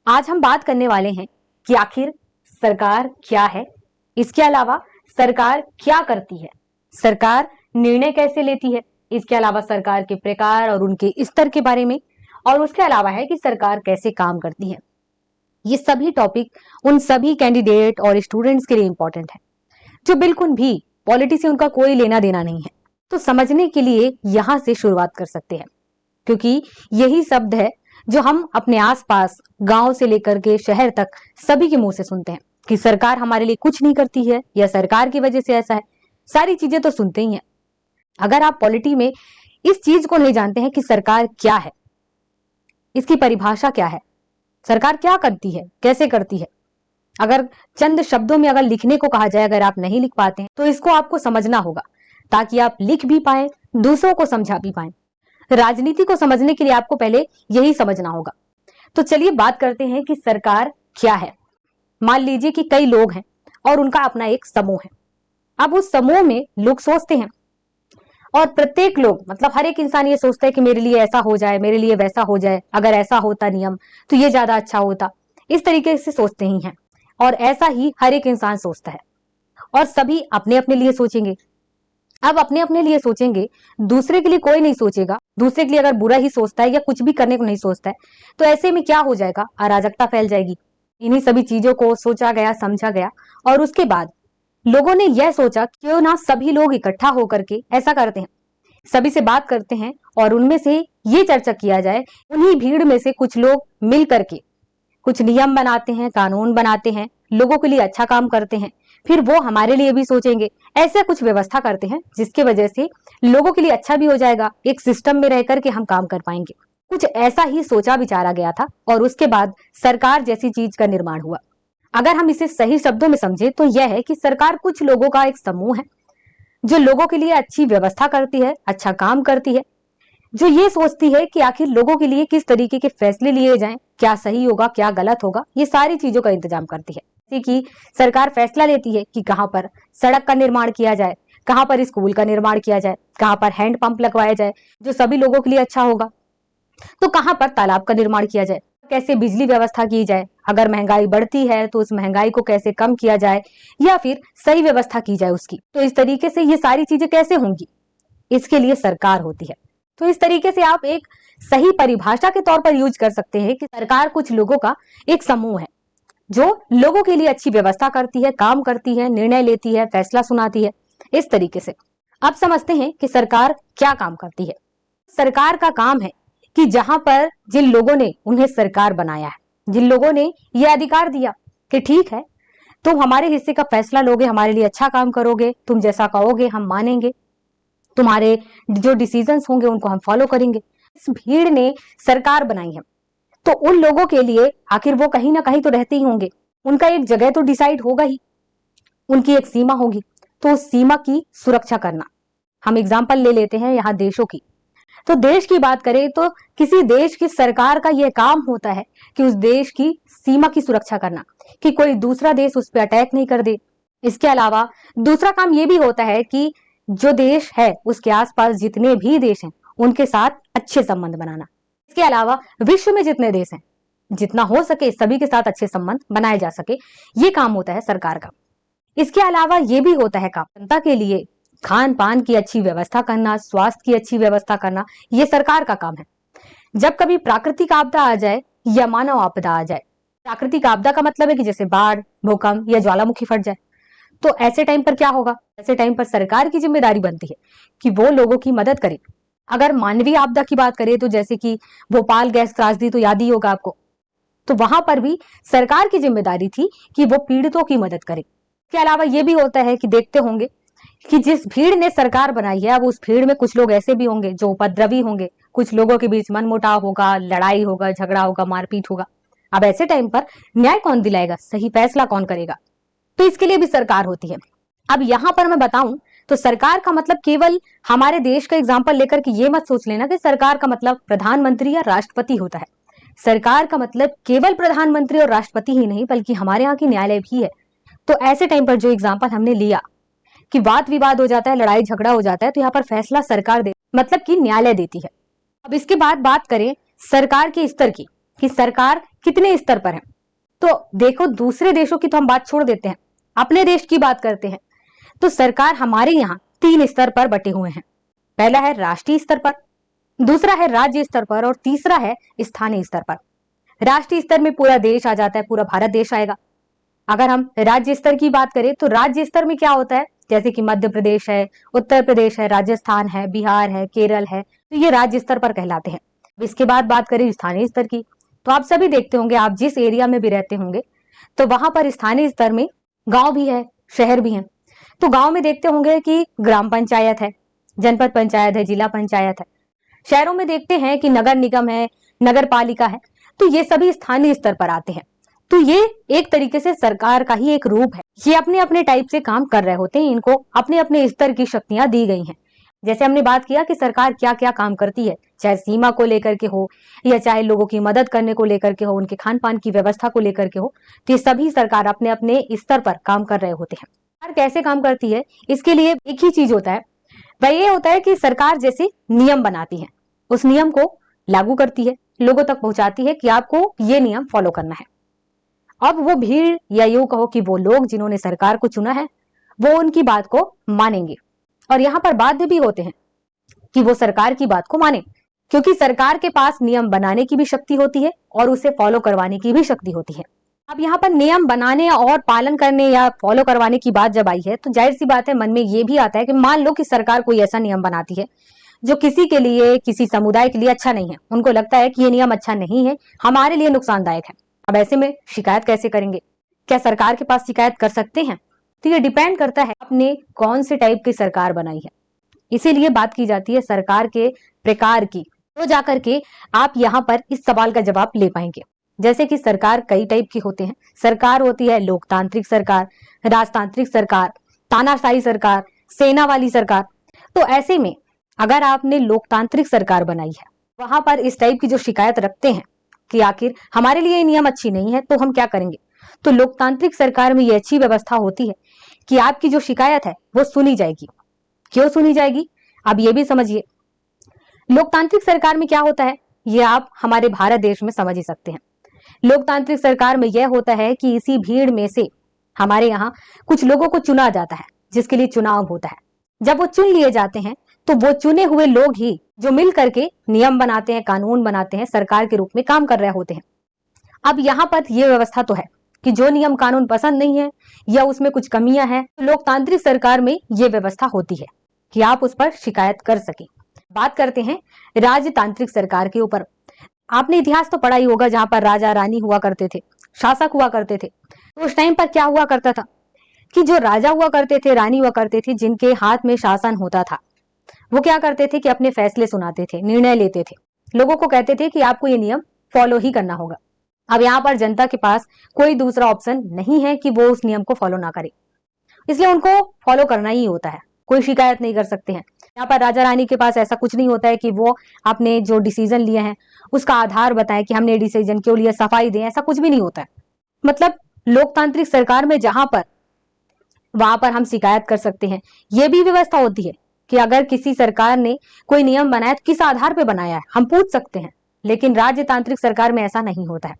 आज हम बात करने वाले हैं कि आखिर सरकार क्या है, इसके अलावा सरकार क्या करती है, सरकार निर्णय कैसे लेती है, इसके अलावा सरकार के प्रकार और उनके स्तर के बारे में, और उसके अलावा है कि सरकार कैसे काम करती है। ये सभी टॉपिक उन सभी कैंडिडेट और स्टूडेंट्स के लिए इंपॉर्टेंट है जो बिल्कुल भी पॉलिटिक्स से उनका कोई लेना देना नहीं है। तो समझने के लिए यहां से शुरुआत कर सकते हैं, क्योंकि यही शब्द है जो हम अपने आसपास गांव से लेकर के शहर तक सभी के मुंह से सुनते हैं कि सरकार हमारे लिए कुछ नहीं करती है या सरकार की वजह से ऐसा है। सारी चीजें तो सुनते ही हैं। अगर आप पॉलिटी में इस चीज को नहीं जानते हैं कि सरकार क्या है, इसकी परिभाषा क्या है, सरकार क्या करती है, कैसे करती है, अगर चंद शब्दों में अगर लिखने को कहा जाए, अगर आप नहीं लिख पाते हैं तो इसको आपको समझना होगा ताकि आप लिख भी पाए, दूसरों को समझा भी पाए। राजनीति को समझने के लिए आपको पहले यही समझना होगा। तो चलिए बात करते हैं कि सरकार क्या है। मान लीजिए कि कई लोग हैं और उनका अपना एक समूह है। अब उस समूह में लोग सोचते हैं और प्रत्येक लोग मतलब हर एक इंसान ये सोचता है कि मेरे लिए ऐसा हो जाए, मेरे लिए वैसा हो जाए, अगर ऐसा होता नियम तो ये ज्यादा अच्छा होता। इस तरीके से सोचते ही हैं और ऐसा ही हर एक इंसान सोचता है और सभी अपने अपने लिए सोचेंगे। अब अपने अपने लिए सोचेंगे, दूसरे के लिए कोई नहीं सोचेगा। दूसरे के लिए अगर बुरा ही सोचता है या कुछ भी करने को नहीं सोचता है तो ऐसे में क्या हो जाएगा, अराजकता फैल जाएगी। इन्हीं सभी चीजों को सोचा गया, समझा गया और उसके बाद लोगों ने यह सोचा क्यों ना सभी लोग इकट्ठा होकर के ऐसा करते हैं, सभी से बात करते हैं और उनमें से ये चर्चा किया जाए। उन्हीं भीड़ में से कुछ लोग मिल करके कुछ नियम बनाते हैं, कानून बनाते हैं, लोगों के लिए अच्छा काम करते हैं, फिर वो हमारे लिए भी सोचेंगे। ऐसा कुछ व्यवस्था करते हैं जिसके वजह से लोगों के लिए अच्छा भी हो जाएगा, एक सिस्टम में रह करके हम काम कर पाएंगे। कुछ ऐसा ही सोचा विचारा गया था और उसके बाद सरकार जैसी चीज का निर्माण हुआ। अगर हम इसे सही शब्दों में समझे तो यह है कि सरकार कुछ लोगों का एक समूह है जो लोगों के लिए अच्छी व्यवस्था करती है, अच्छा काम करती है, जो ये सोचती है कि आखिर लोगों के लिए किस तरीके के फैसले लिए जाएं, क्या सही होगा, क्या गलत होगा, ये सारी चीजों का इंतजाम करती है। जैसे कि सरकार फैसला लेती है कि कहां पर सड़क का निर्माण किया जाए, कहां पर स्कूल का निर्माण किया जाए, कहां पर हैंडपंप लगवाया जाए जो सभी लोगों के लिए अच्छा होगा, तो कहां पर तालाब का निर्माण किया जाए, कैसे बिजली व्यवस्था की जाए, अगर महंगाई बढ़ती है तो उस महंगाई को कैसे कम किया जाए या फिर सही व्यवस्था की जाए उसकी। तो इस तरीके से ये सारी चीजें कैसे होंगी, इसके लिए सरकार होती है। तो इस तरीके से आप एक सही परिभाषा के तौर पर यूज कर सकते हैं कि सरकार कुछ लोगों का एक समूह है जो लोगों के लिए अच्छी व्यवस्था करती है, काम करती है, निर्णय लेती है, फैसला सुनाती है। इस तरीके से अब समझते हैं कि सरकार क्या काम करती है। सरकार का काम है कि जहां पर जिन लोगों ने उन्हें सरकार बनाया है, जिन लोगों ने यह अधिकार दिया कि ठीक है तुम हमारे हिस्से का फैसला लोगे, हमारे लिए अच्छा काम करोगे, तुम जैसा कहोगे हम मानेंगे, तुम्हारे जो डिसीजंस होंगे उनको हम फॉलो करेंगे। इस भीड़ ने सरकार बनाई है तो उन लोगों के लिए आखिर वो कहीं ना कहीं तो रहते ही होंगे, उनका एक जगह तो डिसाइड होगा ही, उनकी एक सीमा होगी, तो उस सीमा की सुरक्षा करना। हम एग्जाम्पल ले लेते हैं यहाँ देशों की। तो देश की बात करें तो किसी देश की सरकार का यह काम होता है कि उस देश की सीमा की सुरक्षा करना, कि कोई दूसरा देश उस पर अटैक नहीं कर दे। इसके अलावा दूसरा काम यह भी होता है कि जो देश है उसके आसपास जितने भी देश हैं उनके साथ अच्छे संबंध बनाना। इसके अलावा विश्व में जितने देश हैं जितना हो सके सभी के साथ अच्छे संबंध बनाए जा सके, ये काम होता है सरकार का। इसके अलावा ये भी होता है काम जनता के लिए खान पान की अच्छी व्यवस्था करना, स्वास्थ्य की अच्छी व्यवस्था करना, ये सरकार का काम है। जब कभी प्राकृतिक आपदा आ जाए या मानव आपदा आ जाए, प्राकृतिक आपदा का मतलब है कि जैसे बाढ़, भूकंप या ज्वालामुखी फट जाए, तो ऐसे टाइम पर क्या होगा, ऐसे टाइम पर सरकार की जिम्मेदारी बनती है कि वो लोगों की मदद करे। अगर मानवीय आपदा की बात करें तो जैसे कि भोपाल गैस त्रासदी तो याद ही होगा आपको, तो वहां पर भी सरकार की जिम्मेदारी थी कि वो पीड़ितों की मदद करे। इसके अलावा ये भी होता है कि देखते होंगे कि जिस भीड़ ने सरकार बनाई है अब उस भीड़ में कुछ लोग ऐसे भी होंगे जो उपद्रवी होंगे, कुछ लोगों के बीच मनमुटाव होगा, लड़ाई होगा, झगड़ा होगा, मारपीट होगा। अब ऐसे टाइम पर न्याय कौन दिलाएगा, सही फैसला कौन करेगा, तो इसके लिए भी सरकार होती है। अब यहां पर मैं बताऊं तो सरकार का मतलब केवल हमारे देश का एग्जाम्पल लेकर के ये मत सोच लेना कि सरकार का मतलब प्रधानमंत्री या राष्ट्रपति होता है। सरकार का मतलब केवल प्रधानमंत्री और राष्ट्रपति ही नहीं बल्कि हमारे यहाँ की न्यायालय भी है। तो ऐसे टाइम पर जो एग्जाम्पल हमने लिया कि वाद विवाद हो जाता है, लड़ाई झगड़ा हो जाता है, तो यहाँ पर फैसला सरकार दे मतलब कि न्यायालय देती है। अब इसके बाद बात करें सरकार के स्तर की कि सरकार कितने स्तर पर है। तो देखो, दूसरे देशों की तो हम बात छोड़ देते हैं, अपने देश की बात करते हैं। तो सरकार हमारे यहाँ 3 स्तर पर बटे हुए हैं। पहला है राष्ट्रीय स्तर पर, दूसरा है राज्य स्तर पर और तीसरा है स्थानीय स्तर पर। राष्ट्रीय स्तर में पूरा देश आ जाता है, पूरा भारत देश आएगा। अगर हम राज्य स्तर की बात करें तो राज्य स्तर में क्या होता है, जैसे कि मध्य प्रदेश है, उत्तर प्रदेश है, राजस्थान है, बिहार है, केरल है, तो ये राज्य स्तर पर कहलाते हैं। इसके बाद बात करें स्थानीय स्तर की, तो आप सभी देखते होंगे, आप जिस एरिया में भी रहते होंगे तो वहां पर स्थानीय स्तर में गांव भी है, शहर भी है। तो गांव में देखते होंगे कि ग्राम पंचायत है, जनपद पंचायत है, जिला पंचायत है। शहरों में देखते हैं कि नगर निगम है, नगर पालिका है। तो ये सभी स्थानीय स्तर पर आते हैं। तो ये एक तरीके से सरकार का ही एक रूप है। ये अपने अपने टाइप से काम कर रहे होते हैं, इनको अपने अपने स्तर की शक्तियां दी गई हैं। जैसे हमने बात किया कि सरकार क्या क्या काम करती है, चाहे सीमा को लेकर के हो या चाहे लोगों की मदद करने को लेकर के हो, उनके खान पान की व्यवस्था को लेकर के हो, तो ये सभी सरकार अपने अपने स्तर पर काम कर रहे होते हैं। सरकार कैसे काम करती है, इसके लिए एक ही चीज होता है, वह ये होता है कि सरकार जैसे नियम बनाती है, उस नियम को लागू करती है, लोगों तक पहुंचाती है कि आपको ये नियम फॉलो करना है। अब वो भीड़ या यूं कहो कि वो लोग जिन्होंने सरकार को चुना है, वो उनकी बात को मानेंगे और यहाँ पर बाध्य भी होते हैं कि वो सरकार की बात को माने, क्योंकि सरकार के पास नियम बनाने की भी शक्ति होती है और उसे फॉलो करवाने की भी शक्ति होती है। अब यहाँ पर नियम बनाने और पालन करने या फॉलो करवाने की बात जब आई है, तो जाहिर सी बात है मन में ये भी आता है कि मान लो कि सरकार कोई ऐसा नियम बनाती है जो किसी के लिए, किसी समुदाय के लिए अच्छा नहीं है, उनको लगता है कि ये नियम अच्छा नहीं है, हमारे लिए नुकसानदायक है। अब ऐसे में शिकायत कैसे करेंगे, क्या सरकार के पास शिकायत कर सकते हैं? तो ये डिपेंड करता है आपने कौन से टाइप की सरकार बनाई है, इसीलिए बात की जाती है सरकार के प्रकार की, तो जाकर के आप यहाँ पर इस सवाल का जवाब ले पाएंगे। जैसे कि सरकार कई टाइप की होते हैं। सरकार होती है लोकतांत्रिक सरकार, राजतांत्रिक सरकार, तानाशाही सरकार, सेना वाली सरकार। तो ऐसे में अगर आपने लोकतांत्रिक सरकार बनाई है, वहां पर इस टाइप की जो शिकायत रखते हैं कि आखिर हमारे लिए नियम अच्छी नहीं है तो हम क्या करेंगे, तो लोकतांत्रिक सरकार में ये अच्छी व्यवस्था होती है कि आपकी जो शिकायत है वो सुनी जाएगी। क्यों सुनी जाएगी, अब ये भी समझिए। लोकतांत्रिक सरकार में क्या होता है, ये आप हमारे भारत देश में समझ ही सकते हैं। लोकतांत्रिक सरकार में यह होता है कि इसी भीड़ में से हमारे यहाँ कुछ लोगों को चुना जाता है, जिसके लिए चुनाव होता है। जब वो चुन लिए जाते हैं तो वो चुने हुए लोग ही जो मिल करके नियम बनाते हैं, कानून बनाते हैं, सरकार के रूप में काम कर रहे होते हैं। अब यहाँ पर यह व्यवस्था तो है कि जो नियम कानून पसंद नहीं है या उसमें कुछ कमियां हैं, तो लोकतांत्रिक सरकार में यह व्यवस्था होती है कि आप उस पर शिकायत कर सके। बात करते हैं राजतांत्रिक सरकार के ऊपर। आपने इतिहास तो पढ़ा ही होगा, जहां पर राजा रानी हुआ करते थे, शासक हुआ करते थे। तो उस टाइम पर क्या हुआ करता था कि जो राजा हुआ करते थे, रानी हुआ करते थे, जिनके हाथ में शासन होता था, वो क्या करते थे कि अपने फैसले सुनाते थे, निर्णय लेते थे, लोगों को कहते थे कि आपको ये नियम फॉलो ही करना होगा। अब यहाँ पर जनता के पास कोई दूसरा ऑप्शन नहीं है कि वो उस नियम को फॉलो ना करे, इसलिए उनको फॉलो करना ही होता है, कोई शिकायत नहीं कर सकते हैं। यहाँ पर राजा रानी के पास ऐसा कुछ नहीं होता है कि वो अपने जो डिसीजन लिए हैं उसका आधार बताएं कि हमने डिसीजन क्यों लिया, सफाई दें, ऐसा कुछ भी नहीं होता है। मतलब लोकतांत्रिक सरकार में जहां पर, वहां पर हम शिकायत कर सकते हैं। ये भी व्यवस्था होती है कि अगर किसी सरकार ने कोई नियम बनाया तो किस आधार पर बनाया है, हम पूछ सकते हैं। लेकिन राजतांत्रिक सरकार में ऐसा नहीं होता है।